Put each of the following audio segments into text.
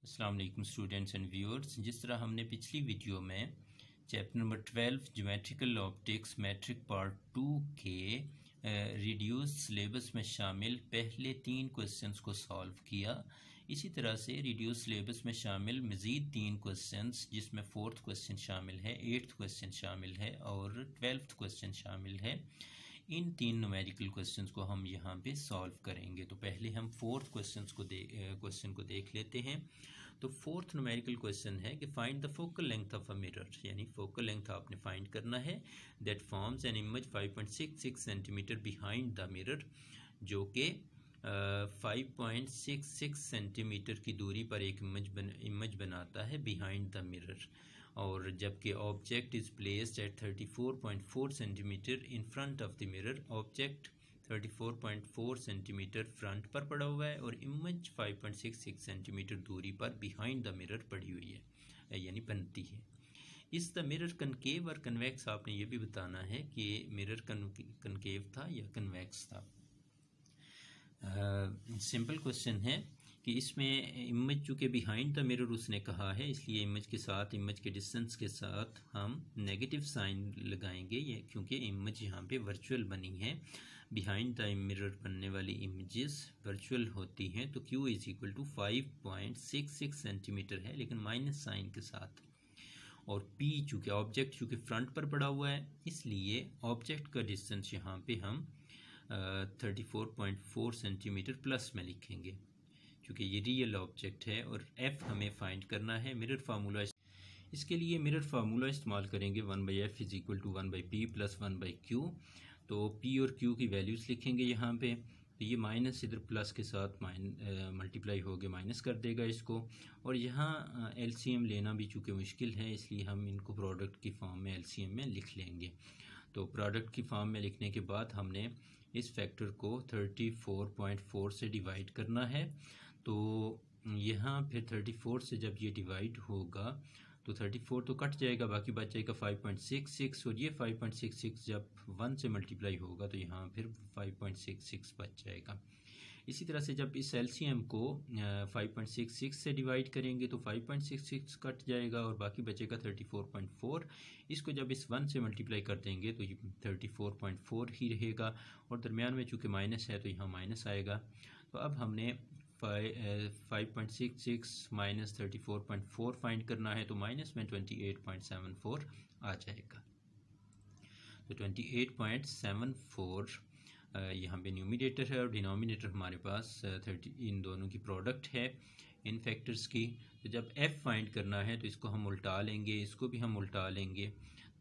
अस्सलाम वालेकुम students and viewers. जिस तरह हमने पिछली वीडियो में chapter number 12 geometrical optics matric part 2 के रिड्यूस सिलेबस में शामिल पहले 3 क्वेश्चंस को सॉल्व किया, इसी तरह से रिड्यूस सिलेबस में शामिल मज़ीद 3 क्वेश्चंस जिसमें 4th क्वेश्चन शामिल है, 8th क्वेश्चन शामिल है और 12th क्वेश्चन शामिल है, इन 3 न्यूमेरिकल क्वेश्चंस को हम यहाँ पे सॉल्व करेंगे। तो पहले हम 4th क्वेश्चन को देख लेते हैं। तो 4th न्यूमेरिकल क्वेश्चन है कि find the focal length of a mirror, यानी फोकल लेंथ आपने फाइंड करना है that forms an image 5.66 centimetre behind the mirror, जो कि 5.66 सेंटीमीटर की दूरी पर एक इमेज बनाता है बिहाइंड द मिरर, और जबकि object is placed at 34.4 centimetre in front of the mirror. Object 34.4 centimetre front पर पड़ा हुआ है और इमेज 5.66 सेंटीमीटर दूरी पर बिहाइंड द मिरर पड़ी हुई है, यानी बनती है। इस द मिरर कनकेव और कन्वेक्स, आपने ये भी बताना है कि मिरर कनकेव था या कन्वेक्स था। सिंपल क्वेश्चन है कि इसमें इमेज चूँकि बिहाइंड द मिरर उसने कहा है, इसलिए इमेज के साथ, इमेज के डिस्टेंस के साथ हम नेगेटिव साइन लगाएंगे, ये क्योंकि इमेज यहाँ पे वर्चुअल बनी है। बिहाइंड द मिरर बनने वाली इमेजेस वर्चुअल होती हैं। तो Q is equal to 5.66 centimetre है, लेकिन माइनस साइन के साथ। और P चूँकि ऑब्जेक्ट चूँकि फ्रंट पर पड़ा हुआ है, इसलिए ऑब्जेक्ट का डिस्टेंस यहाँ पे हम 34.4 सेंटीमीटर प्लस में लिखेंगे, क्योंकि ये रियल ऑब्जेक्ट है। और F हमें फाइंड करना है। मिरर फार्मूला, इसके लिए मिरर फार्मूला इस्तेमाल करेंगे 1/f is equal to 1/p plus 1/q। तो P और Q की वैल्यूज़ लिखेंगे यहाँ पे। तो ये माइनस इधर प्लस के साथ मल्टीप्लाई हो गए, माइनस कर देगा इसको। और यहाँ LCM लेना भी चूँकि मुश्किल है, इसलिए हम इनको प्रोडक्ट की फॉर्म में LCM में लिख लेंगे। तो प्रोडक्ट की फॉर्म में लिखने के बाद हमने इस फैक्टर को 34.4 से डिवाइड करना है। तो यहाँ फिर 34 से जब ये डिवाइड होगा तो 34 तो कट जाएगा, बाकी बच जाएगा 5.66, और ये 5.66 जब 1 से मल्टीप्लाई होगा तो यहाँ फिर 5.66 बच जाएगा। इसी तरह से जब इस LCM को 5.66 से डिवाइड करेंगे तो 5.66 कट जाएगा और बाकी बचेगा 34.4। इसको जब इस 1 से मल्टीप्लाई कर देंगे तो ये 34.4 ही रहेगा, और दरमियान में चूँकि माइनस है तो यहाँ माइनस आएगा। तो अब हमने 5.66 माइनस 34.4 फाइंड करना है, तो माइनस में 28.74 आ जाएगा। तो 28.74 यहाँ पे न्यूमिनेटर है और डिनोमिनेटर हमारे पास 30, इन दोनों की प्रोडक्ट है इन फैक्टर्स की। तो जब F फाइंड करना है तो इसको हम उल्टा लेंगे, इसको भी हम उल्टा लेंगे।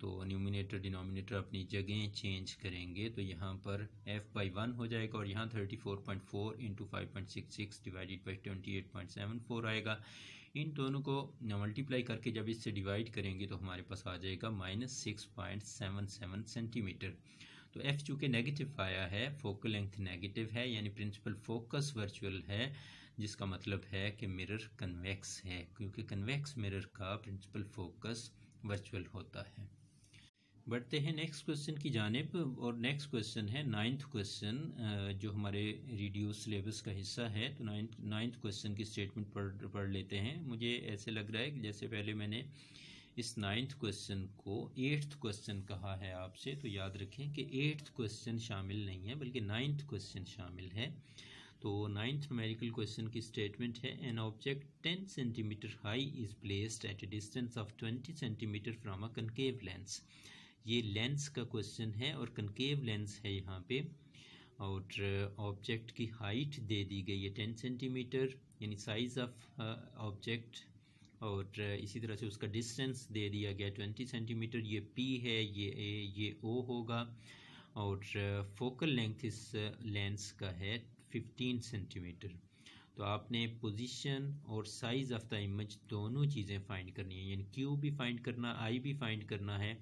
तो न्यूमिनेटर डिनोमिनेटर अपनी जगह चेंज करेंगे, तो यहाँ पर F/1 हो जाएगा और यहाँ 34.4 इंटू 5.66 डिवाइडेड बाई 28.74 आएगा। इन दोनों को मल्टीप्लाई करके जब इससे डिवाइड करेंगे तो हमारे पास आ जाएगा -6.77 सेंटीमीटर। तो F चूँकि नेगेटिव आया है, फोकल लेंथ नेगेटिव है, यानी प्रिंसिपल फोकस वर्चुअल है, जिसका मतलब है कि मिरर कन्वेक्स है, क्योंकि कन्वेक्स मिरर का प्रिंसिपल फोकस वर्चुअल होता है। बढ़ते हैं नेक्स्ट क्वेश्चन की जानिब, और नेक्स्ट क्वेश्चन है 9th क्वेश्चन, जो हमारे रिड्यूस सिलेबस का हिस्सा है। तो 9th क्वेश्चन की स्टेटमेंट पढ़ लेते हैं। मुझे ऐसे लग रहा है कि जैसे पहले मैंने इस 9th क्वेश्चन को 8th क्वेश्चन कहा है आपसे, तो याद रखें कि 8th क्वेश्चन शामिल नहीं है बल्कि 9th क्वेश्चन शामिल है। तो 9th न्यूमेरिकल क्वेश्चन की स्टेटमेंट है, an object 10 centimetre high is placed at A distance of 20 centimetre from a concave lens. ये लेंस का क्वेश्चन है और कनकेव लेंस है यहाँ पे, और ऑब्जेक्ट की हाइट दे दी गई है 10 सेंटीमीटर, यानी साइज़ ऑफ ऑब्जेक्ट, और इसी तरह से उसका डिस्टेंस दे दिया गया 20 सेंटीमीटर। ये P है, ये A, ये O होगा, और फोकल लेंथ इस लेंस का है 15 सेंटीमीटर। तो आपने पोजीशन और साइज़ ऑफ द इमेज दोनों चीज़ें फाइंड करनी है, यानी Q भी फाइंड करना, I भी फाइंड करना है,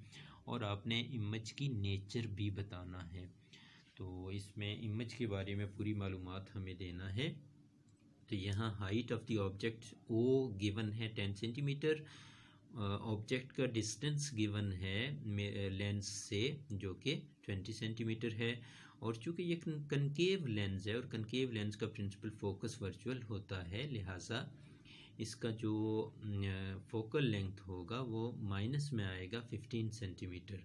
और आपने इमेज की नेचर भी बताना है। तो इसमें इमेज के बारे में पूरी मालूमात हमें देना है। तो यहाँ height of the object O given है 10 सेंटीमीटर, ऑब्जेक्ट का डिस्टेंस गिवन है लेंस से जो कि 20 सेंटीमीटर है, और चूँकि ये कनकेव लेंस है और कनकेव लेंस का प्रिंसिपल फोकस वर्चुअल होता है, लिहाजा इसका जो फोकल लेंथ होगा वो माइनस में आएगा 15 सेंटीमीटर।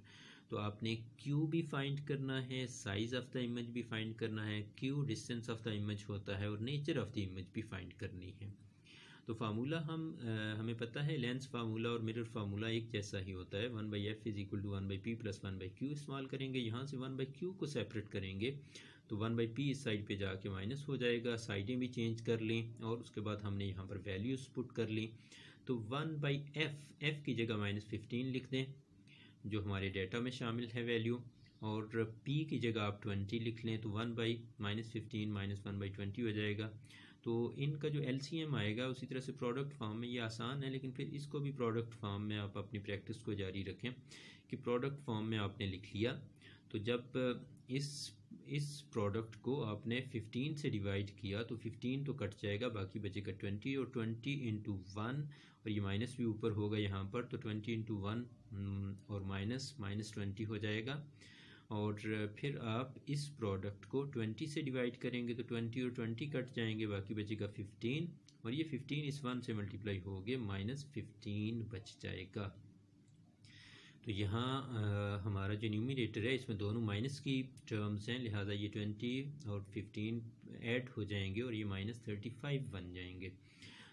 तो आपने Q भी फाइंड करना है, साइज़ ऑफ द इमेज भी फाइंड करना है, Q distance of the image होता है, और नेचर ऑफ द इमेज भी फाइंड करनी है। तो फार्मूला हमें पता है लेंस फार्मूला और मिरर फार्मूला एक जैसा ही होता है, 1/f is equal to 1/p plus 1/q इस्तेमाल करेंगे। यहाँ से 1/q को सेपरेट करेंगे तो 1/p इस साइड पे जाके माइनस हो जाएगा, साइडें भी चेंज कर लें और उसके बाद हमने यहाँ पर वैल्यूज़ पुट कर ली। तो 1/f की जगह -15 लिख दें जो हमारे डेटा में शामिल है वैल्यू, और p की जगह आप 20 लिख लें तो 1/-15 -1/20 हो जाएगा। तो इनका जो LCM आएगा उसी तरह से प्रोडक्ट फॉर्म में, ये आसान है लेकिन फिर इसको भी प्रोडक्ट फॉर्म में आप अपनी प्रैक्टिस को जारी रखें कि प्रोडक्ट फॉर्म में आपने लिख लिया तो जब इस प्रोडक्ट को आपने 15 से डिवाइड किया तो 15 तो कट जाएगा, बाकी बचेगा 20, और 20 इंटू 1, और ये माइनस भी ऊपर होगा यहाँ पर, तो 20 इंटू 1 और -20 हो जाएगा। और फिर आप इस प्रोडक्ट को 20 से डिवाइड करेंगे तो 20 और 20 कट जाएंगे, बाकी बचेगा 15, और ये 15 इस 1 से मल्टीप्लाई हो गए -15 बच जाएगा। तो यहाँ हमारा जो न्यूमरेटर है इसमें दोनों माइनस की टर्म्स हैं, लिहाजा ये 20 और 15 ऐड हो जाएंगे और ये -35 बन जाएंगे।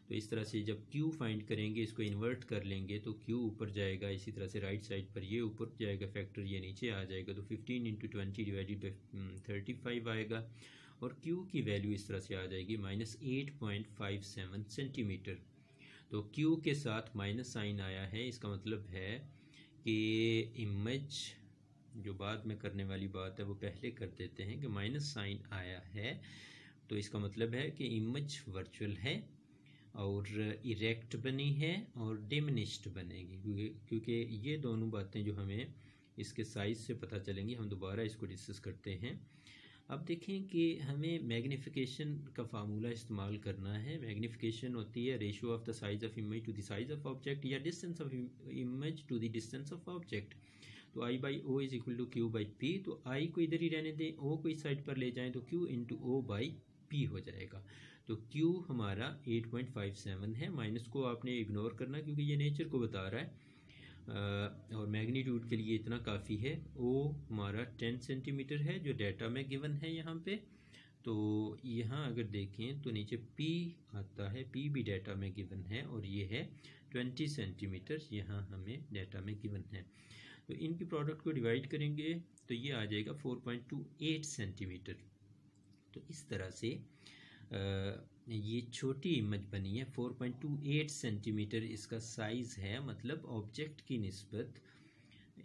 तो इस तरह से जब Q फाइंड करेंगे इसको इन्वर्ट कर लेंगे तो Q ऊपर जाएगा, इसी तरह से राइट साइड पर ये ऊपर जाएगा फैक्टर, ये नीचे आ जाएगा, तो 15 इंटू 20 डिवाइडेड बाई 35 आएगा, और Q की वैल्यू इस तरह से आ जाएगी -8.57 सेंटीमीटर। तो Q के साथ माइनस साइन आया है, इसका मतलब है कि इमेज जो बाद में करने वाली बात है वो पहले कर देते हैं कि माइनस साइन आया है, तो इसका मतलब है कि इमेज वर्चुअल है और इरेक्ट बनी है और डिमिनिश्ड बनेगी, क्योंकि ये दोनों बातें जो हमें इसके साइज़ से पता चलेंगी। हम दोबारा इसको डिस्कस करते हैं। अब देखें कि हमें मैग्नीफिकेशन का फार्मूला इस्तेमाल करना है। मैग्नीफिकेशन होती है ratio of the size of image to the size of object या distance of image to the distance of object. तो I/O is equal to Q/P। तो I को इधर ही रहने दें, O को इस साइड पर ले जाएं तो Q इंटू O/P हो जाएगा। तो Q हमारा 8.57 है, माइनस को आपने इग्नोर करना क्योंकि ये नेचर को बता रहा है, और मैग्नीट्यूड के लिए इतना काफ़ी है। O हमारा 10 सेंटीमीटर है जो डाटा में गिवन है यहाँ पे। तो यहाँ अगर देखें तो नीचे P आता है, P भी डाटा में गिवन है, और ये है 20 सेंटीमीटर यहाँ हमें डाटा में गिवन है। तो इनकी प्रोडक्ट को डिवाइड करेंगे तो ये आ जाएगा 4.28 सेंटीमीटर। तो इस तरह से ये छोटी इमेज बनी है, 4.28 सेंटीमीटर इसका साइज़ है, मतलब ऑब्जेक्ट की निस्बत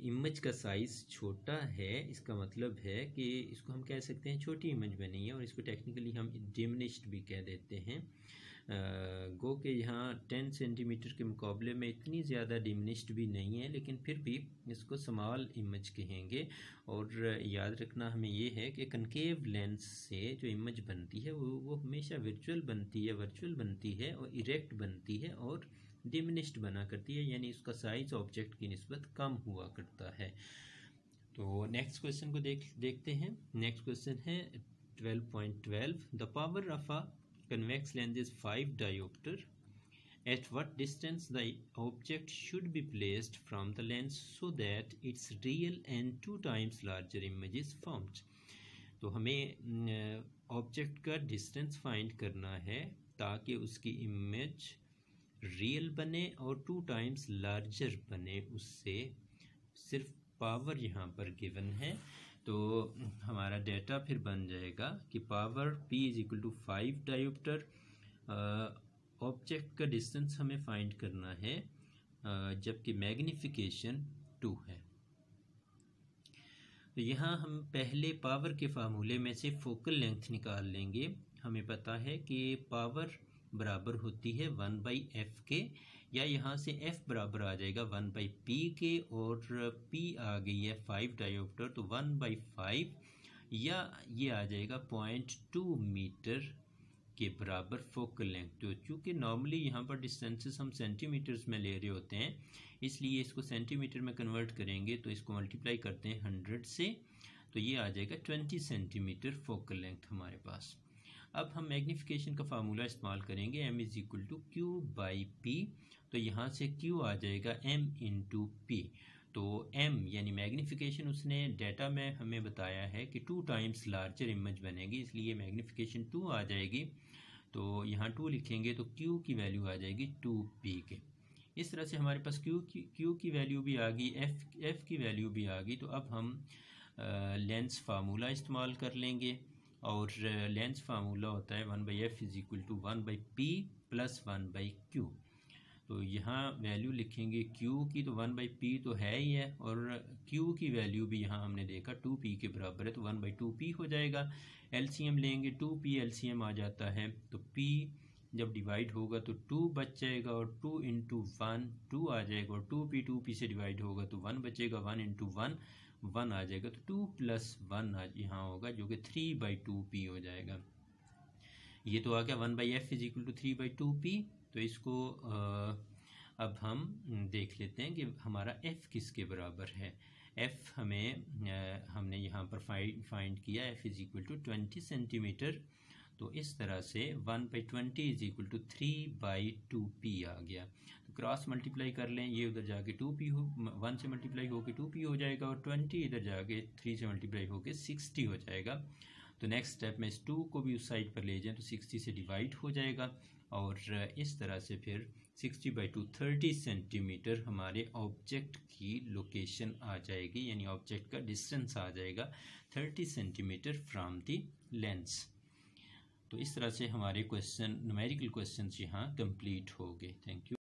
इमेज का साइज़ छोटा है। इसका मतलब है कि इसको हम कह सकते हैं छोटी इमेज बनी है, और इसको टेक्निकली हम डिमिनिश्ड भी कह देते हैं। गो के यहाँ 10 सेंटीमीटर के मुकाबले में इतनी ज़्यादा डिमिनिश्ड भी नहीं है, लेकिन फिर भी इसको स्मॉल इमेज कहेंगे। और याद रखना हमें ये है कि कनकेव लेंस से जो इमेज बनती है वो हमेशा वर्चुअल बनती है और इरेक्ट बनती है और डिमिनिश्ड बना करती है, यानी उसका साइज ऑब्जेक्ट की निस्बत कम हुआ करता है। तो नेक्स्ट क्वेश्चन को देखते हैं। नेक्स्ट क्वेश्चन है 12.12। The power of a convex lens is 5 diopter. At what distance the object should be placed from the lens so that its real and 2 times larger image is formed? तो हमें object का distance find करना है ताकि उसकी image real बने और 2 times larger बने उससे। सिर्फ पावर यहाँ पर गिवन है, तो हमारा डेटा फिर बन जाएगा कि power P is equal to 5 dioptre. Object का डिस्टेंस हमें फाइंड करना है, जबकि मैग्नीफिकेशन 2 है। तो यहाँ हम पहले पावर के फार्मूले में से फोकल लेंथ निकाल लेंगे। हमें पता है कि पावर बराबर होती है 1/f के, या यहाँ से f बराबर आ जाएगा 1/p के, और p आ गई है 5 डायोप्टर, तो 1/5 या ये आ जाएगा 0.2 मीटर के बराबर फोकल लेंथ। तो चूँकि नॉर्मली यहाँ पर डिस्टेंसेस हम सेंटीमीटर्स में ले रहे होते हैं, इसलिए इसको सेंटीमीटर में कन्वर्ट करेंगे तो इसको मल्टीप्लाई करते हैं 100 से, तो ये आ जाएगा 20 सेंटीमीटर फोकल लेंथ हमारे पास। अब हम मैग्नीफिकेशन का फार्मूला इस्तेमाल करेंगे, m is equal to Q by P. तो यहाँ से q आ जाएगा m इंटू पी। तो m यानी मैग्नीफिकेशन उसने डाटा में हमें बताया है कि 2 टाइम्स लार्जर इमेज बनेगी, इसलिए मैग्नीफिकेशन 2 आ जाएगी। तो यहाँ 2 लिखेंगे तो q की वैल्यू आ जाएगी 2p के। इस तरह से हमारे पास q की वैल्यू भी आ गई, f की वैल्यू भी आ गई। तो अब हम लेंस फार्मूला इस्तेमाल कर लेंगे, और लेंस फार्मूला होता है 1/f is equal to 1/p plus 1/q। तो यहाँ वैल्यू लिखेंगे q की, तो 1/p तो है ही है, और q की वैल्यू भी यहाँ हमने देखा 2p के बराबर है, तो 1/2p हो जाएगा। एलसीएम लेंगे, 2p एलसीएम आ जाता है, तो p जब डिवाइड होगा तो 2 बच जाएगा, और 2 इंटू 1 2 आ जाएगा, और 2p से डिवाइड होगा तो 1 बचेगा, 1 इंटू 1 1 आ जाएगा, तो 2 प्लस 1 आज यहाँ होगा, जो कि 3/2p हो जाएगा। ये तो आ गया 1/f is equal to 3/2p। तो इसको अब हम देख लेते हैं कि हमारा f किसके बराबर है। f हमने यहाँ पर फाइंड किया, f is equal to 20 centimetre. तो इस तरह से 1/20 इज इक्वल टू 3/2p आ गया। तो क्रॉस मल्टीप्लाई कर लें, ये उधर जाके 2p हो, 1 से मल्टीप्लाई होके 2p हो जाएगा, और 20 इधर जाके 3 से मल्टीप्लाई होके 60 हो जाएगा। तो नेक्स्ट स्टेप में इस 2 को भी उस साइड पर ले जाएं तो 60 से डिवाइड हो जाएगा, और इस तरह से फिर 60/2 30 सेंटीमीटर हमारे ऑब्जेक्ट की लोकेशन आ जाएगी, यानी ऑब्जेक्ट का डिस्टेंस आ जाएगा 30 सेंटीमीटर फ्रॉम द लेंस। तो इस तरह से हमारे न्यूमेरिकल क्वेश्चंस यहाँ कंप्लीट हो गए। Thank you.